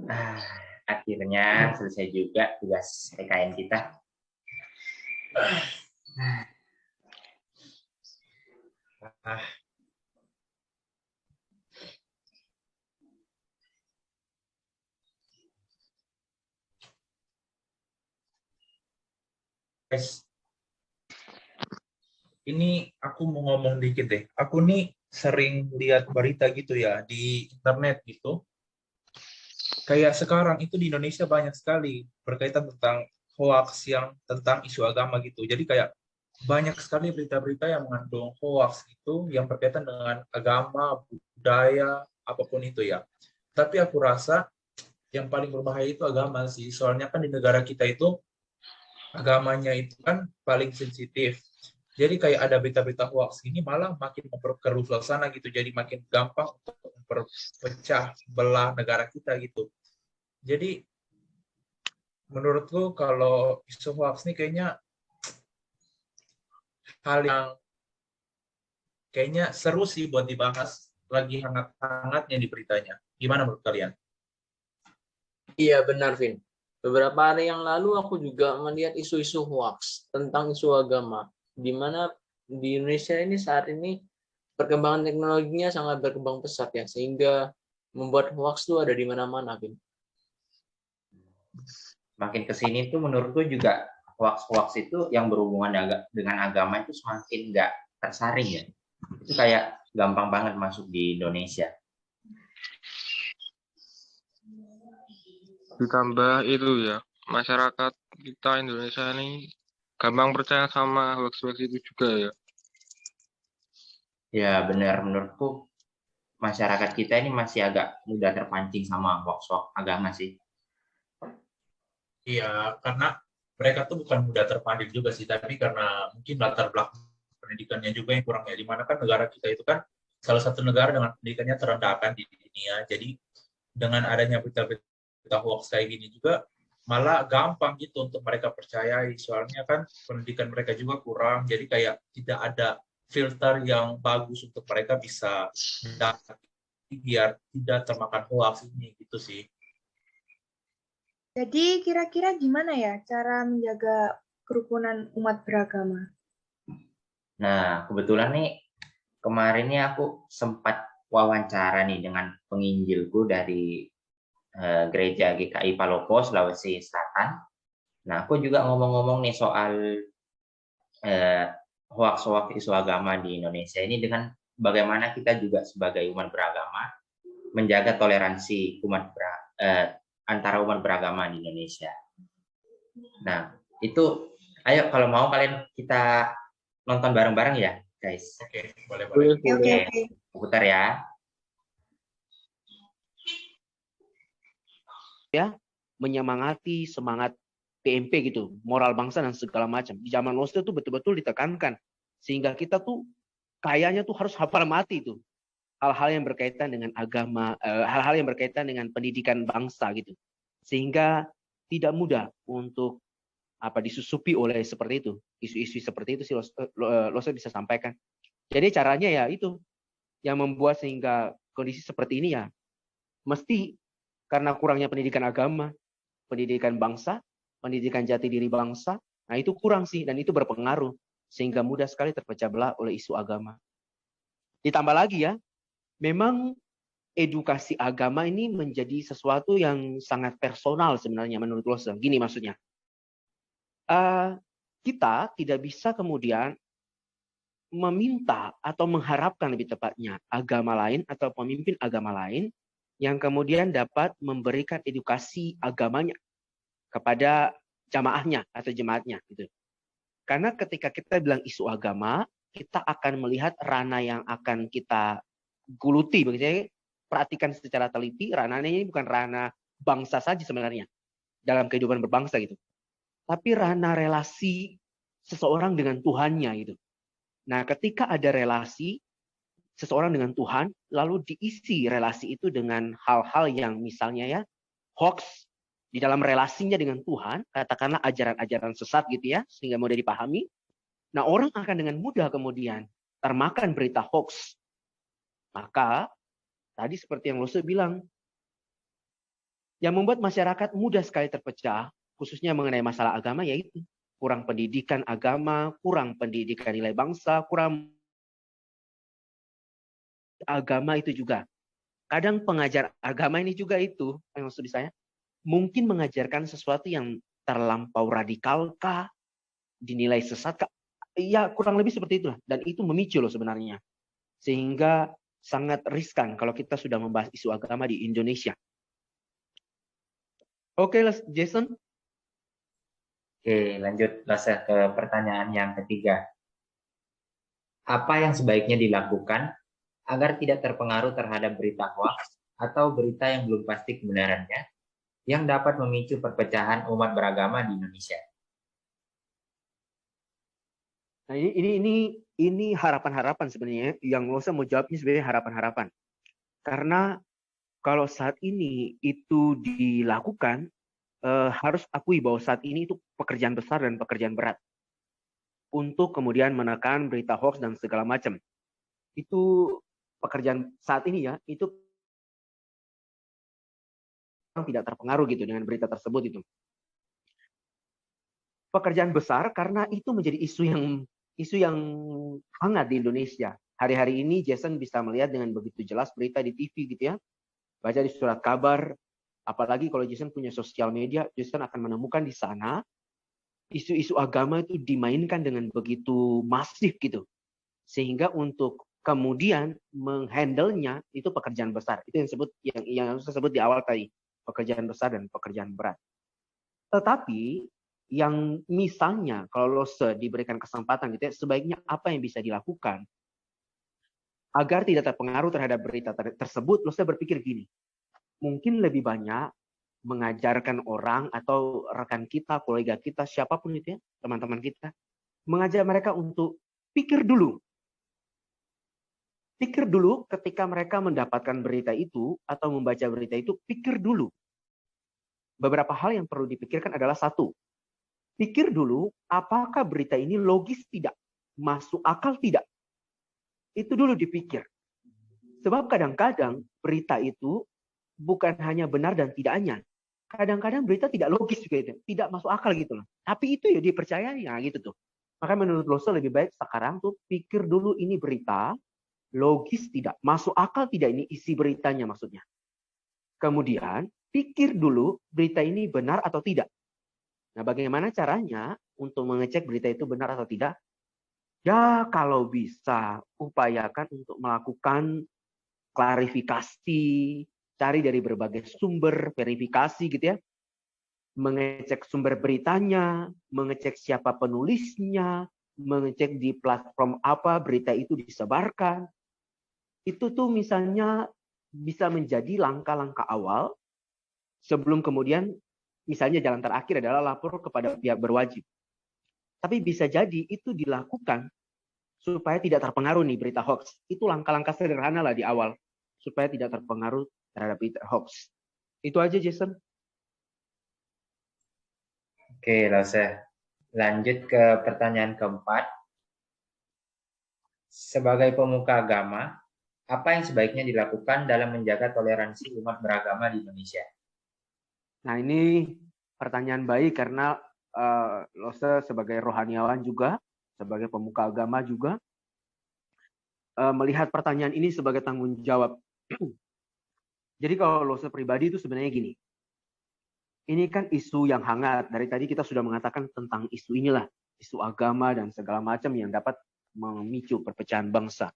Ah, akhirnya selesai juga tugas PKN kita. Ah, guys, ini aku mau ngomong dikit deh. Aku nih sering lihat berita gitu ya di internet gitu. Kayak sekarang itu di Indonesia banyak sekali berkaitan tentang hoax yang tentang isu agama gitu. Jadi kayak banyak sekali berita-berita yang mengandung hoax itu yang berkaitan dengan agama, budaya, apapun itu ya. Tapi aku rasa yang paling berbahaya itu agama sih. Soalnya kan di negara kita itu agamanya itu kan paling sensitif. Jadi kayak ada berita-berita hoax ini malah makin memperkeruh suasana gitu. Jadi makin gampang untuk memperpecah belah negara kita gitu. Jadi menurutku kalau isu hoax ini hal yang kayaknya seru sih buat dibahas lagi hangat-hangatnya di beritanya. Gimana menurut kalian? Iya benar, Vin. Beberapa hari yang lalu aku juga melihat isu-isu hoax tentang isu agama, di mana di Indonesia ini saat ini perkembangan teknologinya sangat berkembang pesat ya, sehingga membuat hoax itu ada di mana-mana, Vin. Makin ke sini tuh menurutku juga hoax-hoax itu yang berhubungan dengan agama itu semakin nggak tersaring ya. Itu kayak gampang banget masuk di Indonesia. Ditambah itu ya, masyarakat kita Indonesia ini gampang percaya sama hoax-hoax itu juga ya. Ya benar, menurutku masyarakat kita ini masih agak mudah terpancing sama hoax-hoax agama sih. Iya, karena mereka tuh bukan mudah terpancing juga sih, tapi karena mungkin latar belakang pendidikannya juga yang kurang ya. Dimana kan negara kita itu kan salah satu negara dengan pendidikannya terendah kan di dunia. Jadi dengan adanya berita-berita hoax kayak gini juga malah gampang gitu untuk mereka percayai. Soalnya kan pendidikan mereka juga kurang, jadi kayak tidak ada filter yang bagus untuk mereka bisa biar tidak termakan hoax ini gitu sih. Jadi kira-kira gimana ya cara menjaga kerukunan umat beragama? Nah, kebetulan nih kemarin nih aku sempat wawancara nih dengan penginjilku dari gereja GKI Palopo, Sulawesi Selatan. Nah, aku juga ngomong-ngomong nih soal hoax-hoax isu agama di Indonesia ini dengan bagaimana kita juga sebagai umat beragama menjaga toleransi antara umat beragama di Indonesia. Nah, itu ayo kalau mau kalian kita nonton bareng-bareng ya, guys. Oke, boleh. Oke. Putar ya. Ya, menyemangati semangat PMP gitu, moral bangsa dan segala macam. Di zaman Orde itu betul-betul ditekankan sehingga kita tuh kayaknya tuh harus hafal mati itu hal-hal yang berkaitan dengan agama, hal-hal yang berkaitan dengan pendidikan bangsa gitu. Sehingga tidak mudah untuk disusupi oleh seperti itu, isu-isu seperti itu sih Lose bisa sampaikan. Jadi caranya ya itu yang membuat sehingga kondisi seperti ini ya mesti karena kurangnya pendidikan agama, pendidikan bangsa, pendidikan jati diri bangsa, nah itu kurang sih dan itu berpengaruh sehingga mudah sekali terpecah belah oleh isu agama. Ditambah lagi ya, memang edukasi agama ini menjadi sesuatu yang sangat personal sebenarnya menurut Lose. Gini maksudnya, kita tidak bisa kemudian meminta atau mengharapkan lebih tepatnya agama lain atau pemimpin agama lain yang kemudian dapat memberikan edukasi agamanya kepada jamaahnya atau jemaatnya gitu. Karena ketika kita bilang isu agama, kita akan melihat ranah yang akan kita guluti begitu. Perhatikan secara teliti, ranahnya ini bukan ranah bangsa saja sebenarnya dalam kehidupan berbangsa gitu. Tapi ranah relasi seseorang dengan Tuhannya gitu. Nah, ketika ada relasi seseorang dengan Tuhan, lalu diisi relasi itu dengan hal-hal yang misalnya ya, hoax di dalam relasinya dengan Tuhan, katakanlah ajaran-ajaran sesat gitu ya, sehingga mudah dipahami. Nah, orang akan dengan mudah kemudian termakan berita hoax. Maka, tadi seperti yang Lose bilang, Yang membuat masyarakat mudah sekali terpecah, khususnya mengenai masalah agama, yaitu kurang pendidikan agama, kurang pendidikan nilai bangsa, kurang agama itu juga. Kadang pengajar agama ini juga itu, yang maksud saya, mungkin mengajarkan sesuatu yang terlampau radikal kah, dinilai sesat kah, ya kurang lebih seperti itulah. Dan itu memicu loh sebenarnya. Sehingga sangat riskan kalau kita sudah membahas isu agama di Indonesia. Oke, Jason. Oke, lanjut Lasa ke pertanyaan yang ketiga. Apa yang sebaiknya dilakukan agar tidak terpengaruh terhadap berita hoax atau berita yang belum pasti kebenarannya yang dapat memicu perpecahan umat beragama di Indonesia? Nah, ini harapan-harapan sebenarnya. Yang Losa mau jawabnya sebenarnya harapan-harapan. Karena kalau saat ini itu dilakukan, harus akui bahwa saat ini itu pekerjaan besar dan pekerjaan berat untuk kemudian menekan berita hoax dan segala macam. Itu pekerjaan saat ini ya, itu tidak terpengaruh gitu dengan berita tersebut itu. Pekerjaan besar karena itu menjadi isu yang hangat di Indonesia. Hari-hari ini Jason bisa melihat dengan begitu jelas berita di TV gitu ya. Baca di surat kabar, apalagi kalau Jason punya sosial media, Jason akan menemukan di sana isu-isu agama itu dimainkan dengan begitu masif gitu. Sehingga untuk kemudian menghandle-nya itu pekerjaan besar. Itu yang saya sebut di awal tadi, pekerjaan besar dan pekerjaan berat. Tetapi yang misalnya kalau diberikan kesempatan gitu ya, sebaiknya apa yang bisa dilakukan agar tidak terpengaruh terhadap berita tersebut, saya berpikir gini, mungkin lebih banyak mengajarkan orang atau rekan kita, kolega kita, siapapun itu ya, teman-teman kita, mengajak mereka untuk pikir dulu. Pikir dulu ketika mereka mendapatkan berita itu atau membaca berita itu, pikir dulu. Beberapa hal yang perlu dipikirkan adalah satu, pikir dulu apakah berita ini logis tidak, masuk akal tidak. Itu dulu dipikir. Sebab kadang-kadang berita itu bukan hanya benar dan tidaknya. Kadang-kadang berita tidak logis juga itu, tidak masuk akal gitu loh. Tapi itu ya dipercayai ya gitu tuh. Maka menurut Loso lebih baik sekarang tuh pikir dulu ini berita logis tidak, masuk akal tidak ini isi beritanya maksudnya. Kemudian pikir dulu berita ini benar atau tidak. Nah, bagaimana caranya untuk mengecek berita itu benar atau tidak? Ya, kalau bisa upayakan untuk melakukan klarifikasi, cari dari berbagai sumber, verifikasi gitu ya. Mengecek sumber beritanya, mengecek siapa penulisnya, mengecek di platform apa berita itu disebarkan. Itu tuh misalnya bisa menjadi langkah-langkah awal sebelum kemudian misalnya jalan terakhir adalah lapor kepada pihak berwajib. Tapi bisa jadi itu dilakukan supaya tidak terpengaruh nih berita hoax. Itu langkah-langkah sederhana lah di awal supaya tidak terpengaruh terhadap berita hoax. Itu aja Jason. Oke, Lose. Lanjut ke pertanyaan keempat. Sebagai pemuka agama, apa yang sebaiknya dilakukan dalam menjaga toleransi umat beragama di Indonesia? Nah, ini pertanyaan baik karena Lose sebagai rohaniawan juga, sebagai pemuka agama juga, melihat pertanyaan ini sebagai tanggung jawab. Jadi kalau Lose pribadi itu sebenarnya gini, ini kan isu yang hangat. Dari tadi kita sudah mengatakan tentang isu inilah, isu agama dan segala macam yang dapat memicu perpecahan bangsa.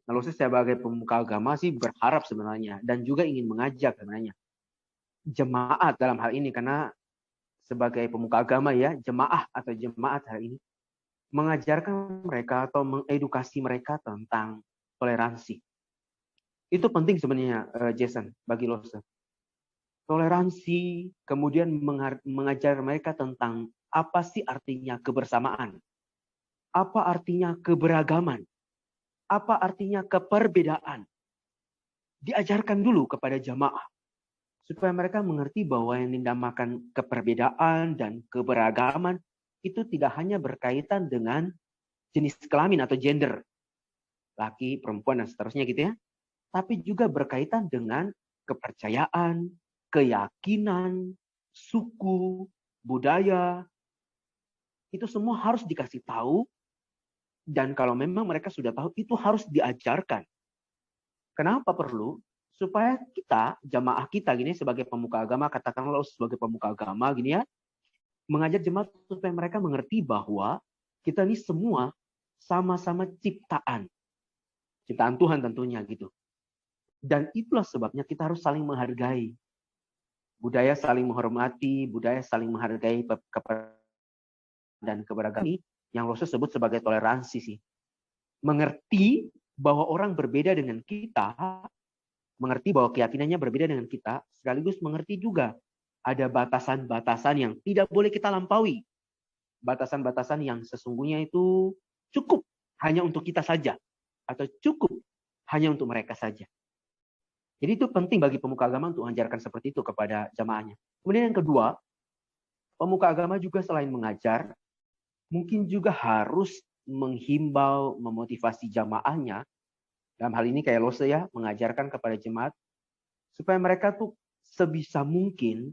Nah, Lose sebagai pemuka agama sih berharap sebenarnya, dan juga ingin mengajak sebenarnya jemaat dalam hal ini, karena sebagai pemuka agama ya, jemaah atau jemaat hari ini mengajarkan mereka atau mengedukasi mereka tentang toleransi. Itu penting sebenarnya Jason bagi Lose. Toleransi, kemudian mengajar mereka tentang apa sih artinya kebersamaan, apa artinya keberagaman, apa artinya keperbedaan. Diajarkan dulu kepada jamaah supaya mereka mengerti bahwa yang dinamakan keperbedaan dan keberagaman itu tidak hanya berkaitan dengan jenis kelamin atau gender, laki, perempuan, dan seterusnya gitu ya, tapi juga berkaitan dengan kepercayaan, keyakinan, suku, budaya, itu semua harus dikasih tahu. Dan kalau memang mereka sudah tahu, itu harus diajarkan. Kenapa perlu? Supaya kita, jamaah kita gini sebagai pemuka agama, katakanlah sebagai pemuka agama gini ya, mengajar jemaat supaya mereka mengerti bahwa kita ini semua sama-sama ciptaan. Ciptaan Tuhan tentunya gitu. Dan itulah sebabnya kita harus saling menghargai. Budaya saling menghormati, budaya saling menghargai dan keberagaman yang Lose sebut sebagai toleransi sih. Mengerti bahwa orang berbeda dengan kita, mengerti bahwa keyakinannya berbeda dengan kita, sekaligus mengerti juga ada batasan-batasan yang tidak boleh kita lampaui. Batasan-batasan yang sesungguhnya itu cukup hanya untuk kita saja, atau cukup hanya untuk mereka saja. Jadi itu penting bagi pemuka agama untuk mengajarkan seperti itu kepada jamaahnya. Kemudian yang kedua, pemuka agama juga selain mengajar, mungkin juga harus menghimbau, memotivasi jamaahnya. Dalam hal ini kayak Lose ya, mengajarkan kepada jemaat supaya mereka tuh sebisa mungkin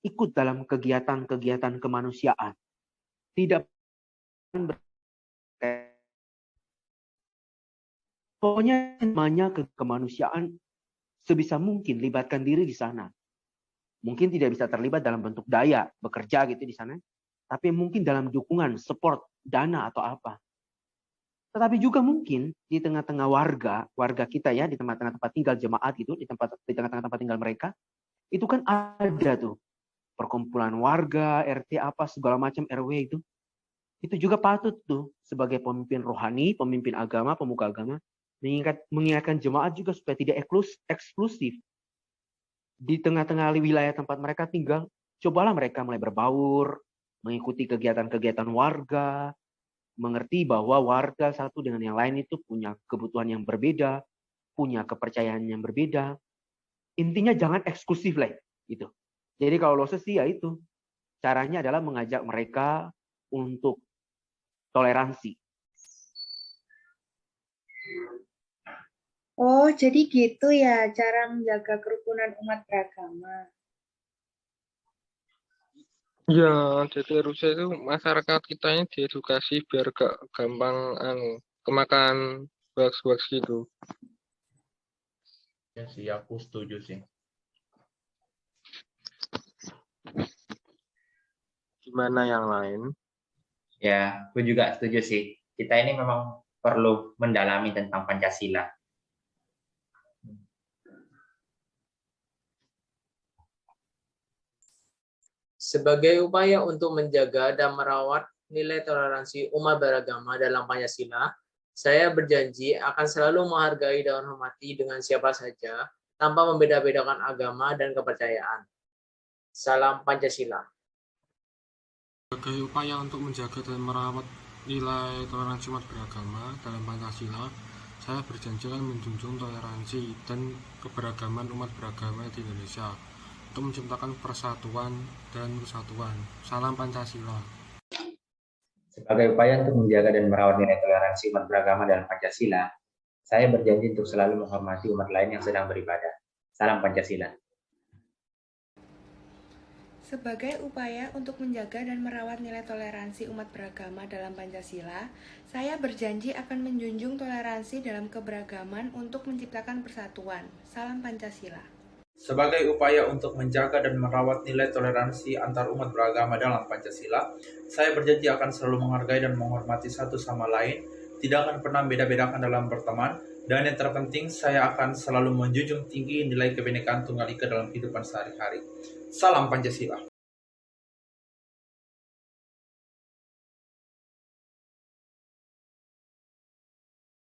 ikut dalam kegiatan-kegiatan kemanusiaan. Tidak pokoknya namanya kemanusiaan sebisa mungkin libatkan diri di sana. Mungkin tidak bisa terlibat dalam bentuk daya, bekerja gitu di sana, tapi mungkin dalam dukungan, support, dana atau apa. Tetapi juga mungkin di tengah-tengah warga kita ya, di tengah-tengah tempat tinggal jemaat gitu, di tengah-tengah tempat tinggal mereka, itu kan ada tuh perkumpulan warga, RT apa segala macam RW itu. Itu juga patut tuh sebagai pemimpin rohani, pemimpin agama, pemuka agama, mengingatkan jemaat juga supaya tidak eksklusif. Di tengah-tengah wilayah tempat mereka tinggal, cobalah mereka mulai berbaur, mengikuti kegiatan-kegiatan warga, mengerti bahwa warga satu dengan yang lain itu punya kebutuhan yang berbeda, punya kepercayaan yang berbeda. Intinya jangan eksklusif lah gitu. Jadi kalau Lose sih ya itu, caranya adalah mengajak mereka untuk toleransi. Oh, jadi gitu ya cara menjaga kerukunan umat beragama. Ya, jadi harusnya itu masyarakat kita ini diedukasi biar gak gampang kemakan hoax-hoax gitu. Ya sih, aku setuju sih. Gimana yang lain? Ya, aku juga setuju sih. Kita ini memang perlu mendalami tentang Pancasila. Sebagai upaya untuk menjaga dan merawat nilai toleransi umat beragama dalam Pancasila, saya berjanji akan selalu menghargai dan menghormati dengan siapa saja, tanpa membeda-bedakan agama dan kepercayaan. Salam Pancasila. Sebagai upaya untuk menjaga dan merawat nilai toleransi umat beragama dalam Pancasila, saya berjanji akan menjunjung toleransi dan keberagaman umat beragama di Indonesia untuk menciptakan persatuan dan kesatuan. Salam Pancasila. Sebagai upaya untuk menjaga dan merawat nilai toleransi umat beragama dalam Pancasila, saya berjanji untuk selalu menghormati umat lain yang sedang beribadah. Salam Pancasila. Sebagai upaya untuk menjaga dan merawat nilai toleransi umat beragama dalam Pancasila, saya berjanji akan menjunjung toleransi dalam keberagaman untuk menciptakan persatuan. Salam Pancasila. Sebagai upaya untuk menjaga dan merawat nilai toleransi antar umat beragama dalam Pancasila, saya berjanji akan selalu menghargai dan menghormati satu sama lain, tidak akan pernah beda-bedakan dalam berteman, dan yang terpenting, saya akan selalu menjunjung tinggi nilai kebinekaan Tunggal Ika dalam kehidupan sehari-hari. Salam Pancasila.